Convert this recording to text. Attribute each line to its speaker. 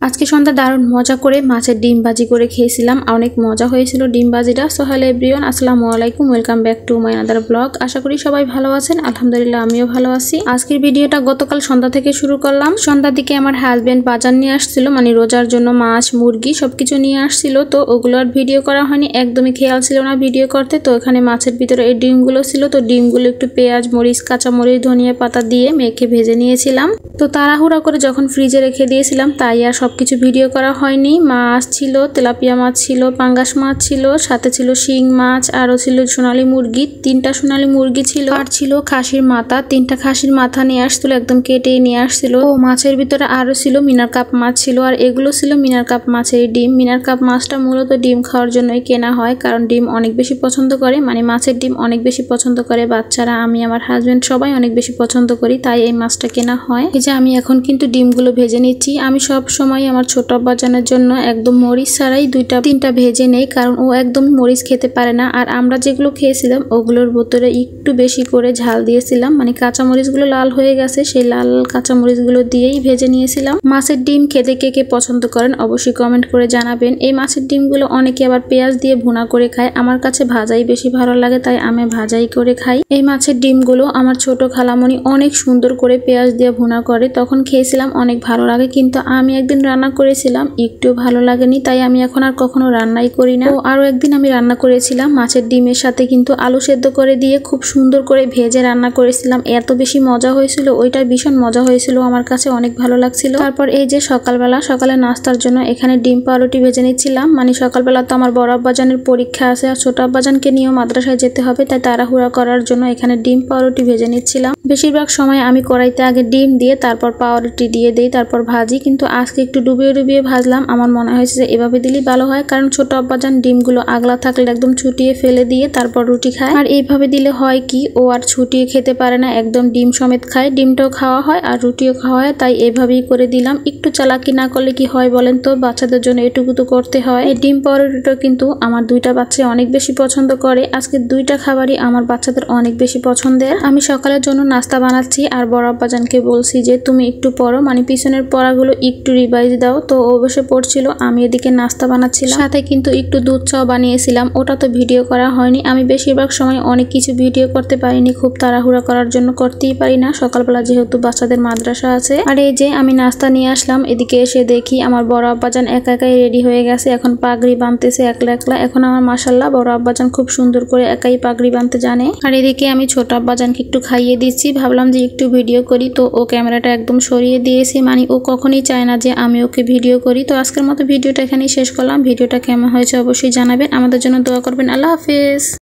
Speaker 1: আজকে সন্ধ্যা দারুণ মজা করে মাছের ডিম ভাজি করে খেয়েছিলাম। অনেক মজা হয়েছিল ডিম ভাজিটা। সো হ্যালো এভরিওয়ান, আসসালামু আলাইকুম, welcome back to my another blog. আশা করি সবাই ভালো আছেন। আলহামদুলিল্লাহ আমিও ভালো আছি। আজকের ভিডিওটা গতকাল সন্ধ্যা থেকে শুরু করলাম। সন্ধ্যার দিকে আমার হাজবেন্ড বাজার নিয়ে আসছিল, মানে রোজার জন্য মাছ মুরগি সবকিছু নিয়ে আসছিল। তো ওগুলোর ভিডিও করা হয়নি, একদমই খেয়াল ছিল না ভিডিও করতে। তো এখানে মাছের ভিতরে এই ডিমগুলো ছিল, তো ডিমগুলো একটু পেঁয়াজ মরিচ কাঁচা মরিচ ধনিয়া পাতা দিয়ে মেখে ভেজে নিয়েছিলাম। তো তাড়াহুড়া করে যখন ফ্রিজে রেখে দিয়েছিলাম তাই আর সবকিছু ভিডিও করা হয়নি। মাছ ছিল, তেলাপিয়া মাছ ছিল, পাঙ্গাস মাছ ছিল, সাথে ছিল শিং মাছ, আরও ছিল সোনালী মুরগি, 3টা সোনালী মুরগি ছিল, আর ছিল খাসির মাথা, 3টা খাসির মাথা নিয়ে আসছিল, একদম কেটে নিয়ে আসছিল। ও মাছের ভিতরে আরও ছিল মিনার কাপ মাছ ছিল, আর এগুলো ছিল মিনার কাপ মাছের ডিম। মিনার কাপ মাছটা মূলত ডিম খাওয়ার জন্যই কেনা হয়, কারণ ডিম অনেক বেশি পছন্দ করে, মানে মাছের ডিম অনেক বেশি পছন্দ করে বাচ্চারা, আমি আমার হাজবেন্ড সবাই অনেক বেশি পছন্দ করি, তাই এই মাছটা কেনা হয়। এই যে আমি এখন কিন্তু ডিমগুলো ভেজে নিচ্ছি। আমি সব সময় আমার ছোট বাজানের জন্য একদম মরিচ ছাড়াই 2-3টা ভেজে নেই, কারণ ও একদম মরিচ খেতে পারে না। আর আমরা যেগুলো খেয়েছিলাম ওগুলোর ভিতরে একটু বেশি করে ঝাল দিয়েছিলাম, মানে কাঁচা মরিচগুলো লাল হয়ে গেছে, সেই লাল কাঁচা মরিচগুলো দিয়েই ভেজে নিয়েছিলাম। মাছের ডিম খেতে কে কে পছন্দ করেন অবশ্যই কমেন্ট করে জানাবেন। এই মাছের ডিমগুলো অনেকে আবার পেঁয়াজ দিয়ে ভুনা করে খায়, আমার কাছে ভাজাই বেশি ভালো লাগে, তাই আমি ভাজাই করে খাই। এই মাছের ডিমগুলো আমার ছোট খালামণি অনেক সুন্দর করে পেঁয়াজ দিয়ে ভুনা করে, তখন খেয়েছিলাম, অনেক ভালো লাগে। কিন্তু আমি একদিন রান্না করেছিলাম, একটু ভালো লাগেনি, তাই আমি এখন আর কখনো রান্নাই করি না। তো আরো একদিন আমি রান্না করেছিলাম মাছের ডিমের সাথে কিন্তু আলু সেদ্ধ করে দিয়ে খুব সুন্দর করে ভেজে রান্না করেছিলাম। এত বেশি মজা হয়েছিল, ওইটা ভীষণ মজা হয়েছিল, আমার কাছে অনেক ভালো লাগছিল। তারপর এই যে সকালে নাস্তার জন্য এখানে ডিম পাউরুটি ভেজে নিচ্ছিলাম। মানে সকালবেলা তো আমার বড় আব্বাজানের পরীক্ষা আছে, আর ছোট আব্বাজানকে নিয়েও মাদ্রাসায় যেতে হবে, তাই তাড়াহুড়া করার জন্য এখানে ডিম পাউরুটি ভেজে নিচ্ছিলাম। বেশিরভাগ সময় আমি কড়াইতে আগে ডিম দিয়ে তারপর পাউরুটি দিয়ে দেই, তারপর ভাজি, কিন্তু আজকে একটু ডুবিয়ে ডুবিয়ে ভাজলাম। আমার মনে হয়েছে যে এভাবে দিলেই ভালো হয়, কারণ ছোট আব্বাজান ডিমগুলো আগলা থাকলে একদম ছুটিয়ে ফেলে দিয়ে তারপর রুটি খায়, আর এইভাবে দিলে হয় কি ও আর ছুটিয়ে খেতে পারে না, একদম ডিম সমেত খায়। ডিমটাও খাওয়া হয় আর রুটিও খাওয়া হয়, তাই এভাবেই করে দিলাম। একটু চালাকি না করলে কি হয় বলেন তো, বাচ্চাদের জন্য এটুকু তো করতে হয়। এই ডিম পাউরুটিটা কিন্তু আমার 2টা বাচ্চা অনেক বেশি পছন্দ করে। আজকে 2টা খাবারই আমার বাচ্চাদের অনেক বেশি পছন্দের। আমি সকালের জন্য নাস্তা বানাচ্ছি, আর বড় আব্বাজানকে বলছি যে তুমি একটু পড়ো, মানে পিছনের পড়াগুলো একটু রিভাইজ দাও। তো ও বসে পড়ছিল, আমি এদিকে নাস্তা বানাচ্ছিলাম, সাথে কিন্তু একটু দুধ চাও বানিয়েছিলাম। ওটা তো ভিডিও করা হয়নি, আমি বেশিরভাগ সময় অনেক কিছু ভিডিও করতে পারিনি, খুব তাড়াহুড়া করার জন্য করতেই পারি না সকালবেলা, যেহেতু বাচ্চাদের মাদ্রাসা আছে। আর এই যে আমি নাস্তা নিয়ে আসলাম, এদিকে এসে দেখি আমার বড় আব্বাজান একা একাই রেডি হয়ে গেছে, এখন পাগড়ি বাঁধতেছে একলা একলা। এখন আমার মাশাআল্লাহ বড় আব্বাজান খুব সুন্দর করে একাই পাগড়ি বাঁধতে জানে। আর এদিকে আমি ছোট আব্বাজানকে একটু খাইয়ে দিচ্ছি, ভাবলাম যে একটু ভিডিও করি, তো ও ক্যামেরাটা একদম সরিয়ে দিয়েছে, মানে ও কখনোই চায় না যে আমি ওকে ভিডিও করি। তো আজকের মতো ভিডিওটা এখানেই শেষ করলাম। ভিডিওটা কেমন হয়েছে অবশ্যই জানাবেন, আমাদের জন্য দোয়া করবেন। আল্লাহ হাফেজ।